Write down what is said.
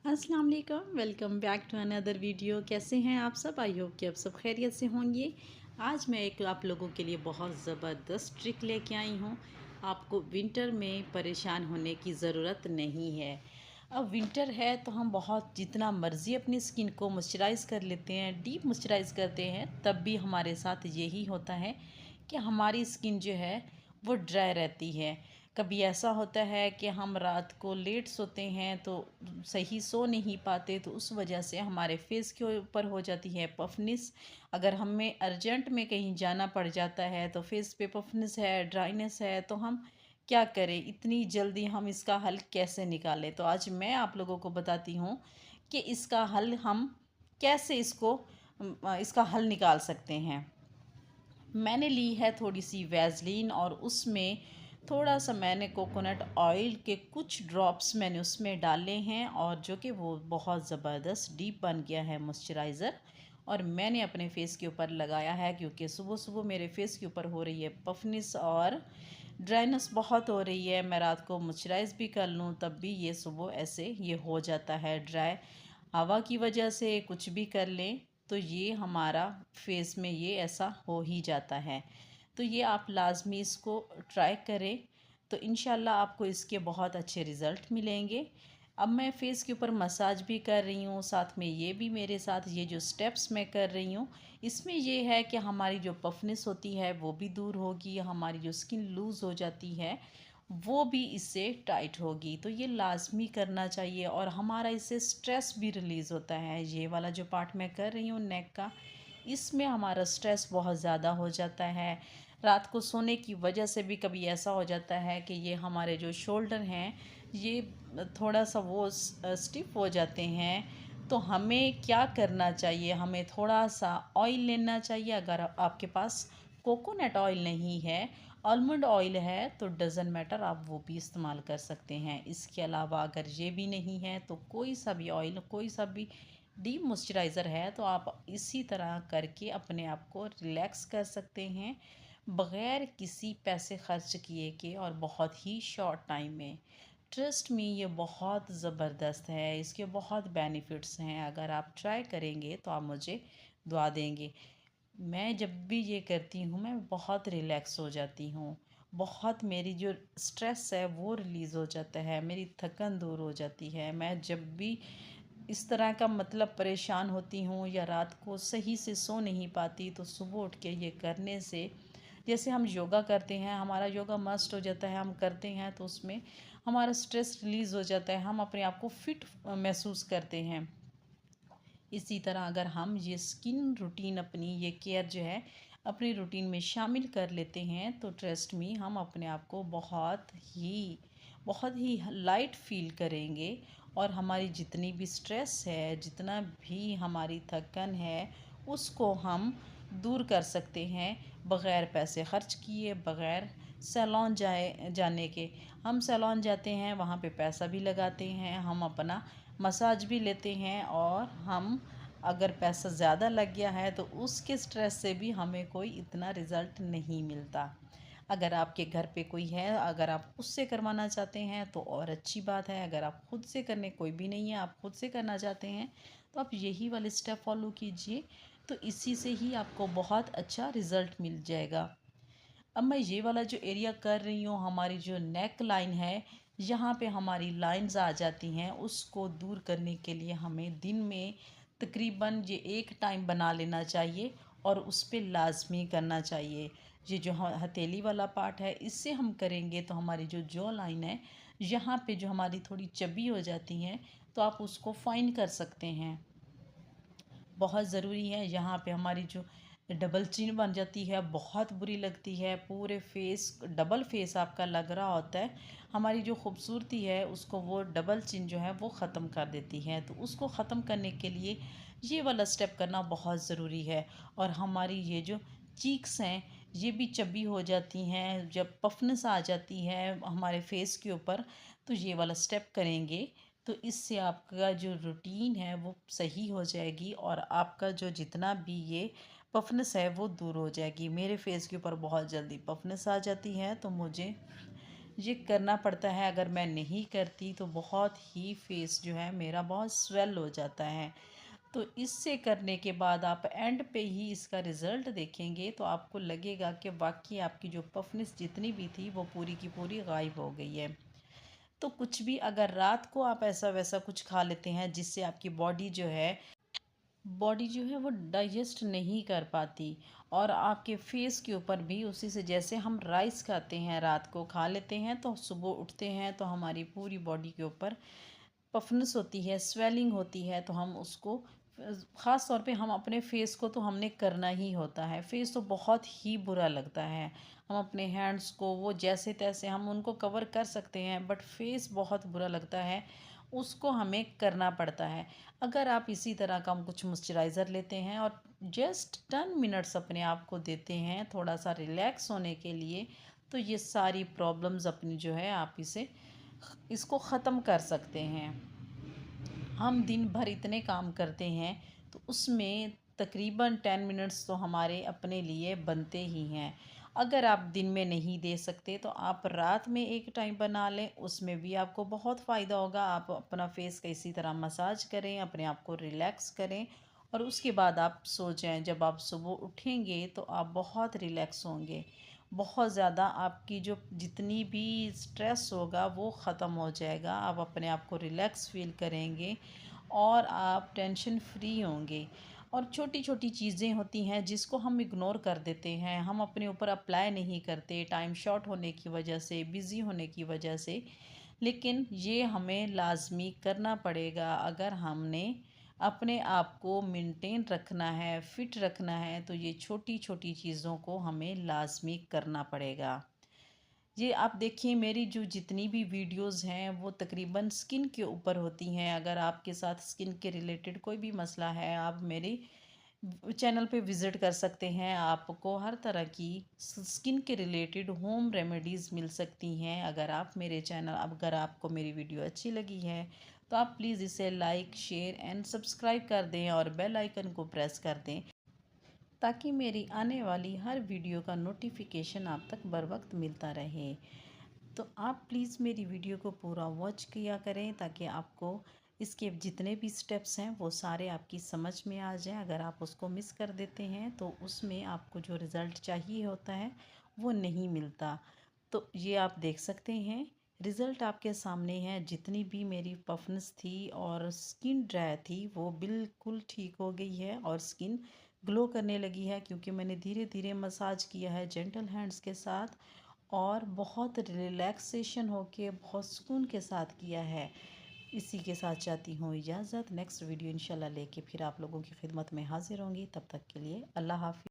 अस्सलाम वालेकुम, welcome back to another video. कैसे हैं आप सब? आई होप कि आप सब खैरियत से होंगे। आज मैं एक आप लोगों के लिए बहुत ज़बरदस्त ट्रिक लेके आई हूँ। आपको विंटर में परेशान होने की ज़रूरत नहीं है। अब विंटर है तो हम बहुत जितना मर्ज़ी अपनी स्किन को मॉइस्चराइज़ कर लेते हैं, डीप मॉइस्चराइज़ करते हैं, तब भी हमारे साथ यही होता है कि हमारी स्किन जो है वो ड्राई रहती है। कभी ऐसा होता है कि हम रात को लेट सोते हैं तो सही सो नहीं पाते, तो उस वजह से हमारे फेस के ऊपर हो जाती है पफनेस। अगर हमें अर्जेंट में कहीं जाना पड़ जाता है तो फेस पे पफनेस है, ड्राइनेस है, तो हम क्या करें? इतनी जल्दी हम इसका हल कैसे निकालें? तो आज मैं आप लोगों को बताती हूँ कि इसका हल हम कैसे इसका हल निकाल सकते हैं। मैंने ली है थोड़ी सी वैसलीन और उसमें थोड़ा सा मैंने कोकोनट ऑयल के कुछ ड्रॉप्स मैंने उसमें डाले हैं, और जो कि वो बहुत ज़बरदस्त डीप बन गया है मॉइस्चराइज़र। और मैंने अपने फेस के ऊपर लगाया है क्योंकि सुबह सुबह मेरे फेस के ऊपर हो रही है पफनेस और ड्राइनेस बहुत हो रही है। मैं रात को मॉइस्चराइज़ भी कर लूँ तब भी ये सुबह ऐसे ये हो जाता है ड्राई। हवा की वजह से कुछ भी कर लें तो ये हमारा फेस में ये ऐसा हो ही जाता है। तो ये आप लाज़मी इसको ट्राई करें, तो इंशाल्लाह आपको इसके बहुत अच्छे रिज़ल्ट मिलेंगे। अब मैं फ़ेस के ऊपर मसाज भी कर रही हूँ, साथ में ये भी मेरे साथ ये जो स्टेप्स मैं कर रही हूँ, इसमें ये है कि हमारी जो पफनेस होती है वो भी दूर होगी, हमारी जो स्किन लूज़ हो जाती है वो भी इससे टाइट होगी। तो ये लाज़मी करना चाहिए, और हमारा इससे स्ट्रेस भी रिलीज़ होता है। ये वाला जो पार्ट मैं कर रही हूँ नेक का, इसमें हमारा स्ट्रेस बहुत ज़्यादा हो जाता है। रात को सोने की वजह से भी कभी ऐसा हो जाता है कि ये हमारे जो शोल्डर हैं ये थोड़ा सा वो स्टिफ हो जाते हैं। तो हमें क्या करना चाहिए? हमें थोड़ा सा ऑयल लेना चाहिए। अगर आपके पास कोकोनट ऑयल नहीं है, आलमंड ऑयल है, तो डज़न मैटर, आप वो भी इस्तेमाल कर सकते हैं। इसके अलावा अगर ये भी नहीं है तो कोई सा भी ऑयल, कोई सा भी डीप मॉइस्चराइज़र है, तो आप इसी तरह करके अपने आप को रिलैक्स कर सकते हैं बग़ैर किसी पैसे खर्च किए के, और बहुत ही शॉर्ट टाइम में। ट्रस्ट मी, ये बहुत ज़बरदस्त है, इसके बहुत बेनिफिट्स हैं। अगर आप ट्राई करेंगे तो आप मुझे दुआ देंगे। मैं जब भी ये करती हूँ मैं बहुत रिलैक्स हो जाती हूँ। बहुत मेरी जो स्ट्रेस है वो रिलीज़ हो जाता है, मेरी थकन दूर हो जाती है। मैं जब भी इस तरह का मतलब परेशान होती हूँ या रात को सही से सो नहीं पाती, तो सुबह उठ के ये करने से, जैसे हम योगा करते हैं, हमारा योगा मस्ट हो जाता है, हम करते हैं तो उसमें हमारा स्ट्रेस रिलीज़ हो जाता है, हम अपने आप को फिट महसूस करते हैं। इसी तरह अगर हम ये स्किन रूटीन अपनी ये केयर जो है अपनी रूटीन में शामिल कर लेते हैं, तो ट्रस्ट मी, हम अपने आप को बहुत ही लाइट फील करेंगे। और हमारी जितनी भी स्ट्रेस है, जितना भी हमारी थकन है, उसको हम दूर कर सकते हैं बग़ैर पैसे खर्च किए, बग़ैर सैलून जाने के। हम सैलून जाते हैं, वहाँ पे पैसा भी लगाते हैं, हम अपना मसाज भी लेते हैं, और हम अगर पैसा ज़्यादा लग गया है तो उसके स्ट्रेस से भी हमें कोई इतना रिज़ल्ट नहीं मिलता। अगर आपके घर पे कोई है, अगर आप उससे करवाना चाहते हैं तो और अच्छी बात है। अगर आप खुद से करने कोई भी नहीं है, आप खुद से करना चाहते हैं, तो आप यही वाले स्टेप फॉलो कीजिए, तो इसी से ही आपको बहुत अच्छा रिज़ल्ट मिल जाएगा। अब मैं ये वाला जो एरिया कर रही हूँ, हमारी जो नेक लाइन है, यहाँ पे हमारी लाइंस आ जाती हैं, उसको दूर करने के लिए हमें दिन में तकरीबन ये एक टाइम बना लेना चाहिए, और उस पे लाजमी करना चाहिए। ये जो हथेली वाला पार्ट है, इससे हम करेंगे तो हमारी जो जॉ लाइन है, यहाँ पे जो हमारी थोड़ी चबी हो जाती हैं, तो आप उसको फाइन कर सकते हैं। बहुत ज़रूरी है। यहाँ पे हमारी जो डबल चिन बन जाती है, बहुत बुरी लगती है, पूरे फेस डबल फेस आपका लग रहा होता है। हमारी जो खूबसूरती है उसको वो डबल चिन जो है वो ख़त्म कर देती है। तो उसको ख़त्म करने के लिए ये वाला स्टेप करना बहुत ज़रूरी है। और हमारी ये जो चीक्स हैं, ये भी चबी हो जाती हैं, जब पफनेस आ जाती है हमारे फेस के ऊपर, तो ये वाला स्टेप करेंगे तो इससे आपका जो रूटीन है वो सही हो जाएगी, और आपका जो जितना भी ये पफनेस है वो दूर हो जाएगी। मेरे फेस के ऊपर बहुत जल्दी पफनेस आ जाती है, तो मुझे ये करना पड़ता है। अगर मैं नहीं करती तो बहुत ही फेस जो है मेरा बहुत स्वेल हो जाता है। तो इससे करने के बाद आप एंड पे ही इसका रिज़ल्ट देखेंगे तो आपको लगेगा कि वाकई आपकी जो पफनेस जितनी भी थी वो पूरी की पूरी गायब हो गई है। तो कुछ भी अगर रात को आप ऐसा वैसा कुछ खा लेते हैं जिससे आपकी बॉडी जो है वो डाइजेस्ट नहीं कर पाती, और आपके फेस के ऊपर भी उसी से, जैसे हम राइस खाते हैं रात को खा लेते हैं तो सुबह उठते हैं तो हमारी पूरी बॉडी के ऊपर पफनेस होती है, स्वेलिंग होती है, तो हम उसको ख़ास तौर पे हम अपने फेस को तो हमने करना ही होता है। फेस तो बहुत ही बुरा लगता है। हम अपने हैंड्स को वो जैसे तैसे हम उनको कवर कर सकते हैं, बट फेस बहुत बुरा लगता है, उसको हमें करना पड़ता है। अगर आप इसी तरह का हम कुछ मॉइस्चराइज़र लेते हैं और जस्ट 10 मिनट्स अपने आप को देते हैं थोड़ा सा रिलैक्स होने के लिए, तो ये सारी प्रॉब्लम्स अपनी जो है आप इसको ख़त्म कर सकते हैं। हम दिन भर इतने काम करते हैं तो उसमें तकरीबन 10 मिनट्स तो हमारे अपने लिए बनते ही हैं। अगर आप दिन में नहीं दे सकते तो आप रात में एक टाइम बना लें, उसमें भी आपको बहुत फ़ायदा होगा। आप अपना फेस का इसी तरह मसाज करें, अपने आप को रिलैक्स करें और उसके बाद आप सो जाएं। जब आप सुबह उठेंगे तो आप बहुत रिलैक्स होंगे। बहुत ज़्यादा आपकी जो जितनी भी स्ट्रेस होगा वो ख़त्म हो जाएगा। आप अपने आप को रिलैक्स फ़ील करेंगे और आप टेंशन फ्री होंगे। और छोटी छोटी चीज़ें होती हैं जिसको हम इग्नोर कर देते हैं, हम अपने ऊपर अप्लाई नहीं करते टाइम शॉर्ट होने की वजह से, बिज़ी होने की वजह से, लेकिन ये हमें लाजमी करना पड़ेगा। अगर हमने अपने आप को मेंटेन रखना है, फिट रखना है, तो ये छोटी छोटी चीज़ों को हमें लाजमी करना पड़ेगा। ये आप देखिए, मेरी जो जितनी भी वीडियोस हैं वो तकरीबन स्किन के ऊपर होती हैं। अगर आपके साथ स्किन के रिलेटेड कोई भी मसला है, आप मेरे चैनल पे विज़िट कर सकते हैं। आपको हर तरह की स्किन के रिलेटेड होम रेमेडीज़ मिल सकती हैं। अगर आपको मेरी वीडियो अच्छी लगी है तो आप प्लीज़ इसे लाइक, शेयर एंड सब्सक्राइब कर दें और बेल आइकन को प्रेस कर दें, ताकि मेरी आने वाली हर वीडियो का नोटिफिकेशन आप तक बर वक्त मिलता रहे। तो आप प्लीज़ मेरी वीडियो को पूरा वॉच किया करें ताकि आपको इसके जितने भी स्टेप्स हैं वो सारे आपकी समझ में आ जाएं। अगर आप उसको मिस कर देते हैं तो उसमें आपको जो रिज़ल्ट चाहिए होता है वो नहीं मिलता। तो ये आप देख सकते हैं, रिज़ल्ट आपके सामने है। जितनी भी मेरी पफनेस थी और स्किन ड्राई थी वो बिल्कुल ठीक हो गई है और स्किन ग्लो करने लगी है, क्योंकि मैंने धीरे धीरे मसाज किया है जेंटल हैंड्स के साथ और बहुत रिलैक्सेशन होके बहुत सुकून के साथ किया है। इसी के साथ चाहती हूँ इजाज़त। नेक्स्ट वीडियो इंशाल्लाह लेके फिर आप लोगों की खिदमत में हाजिर होंगी। तब तक के लिए अल्लाह हाफ़िज़।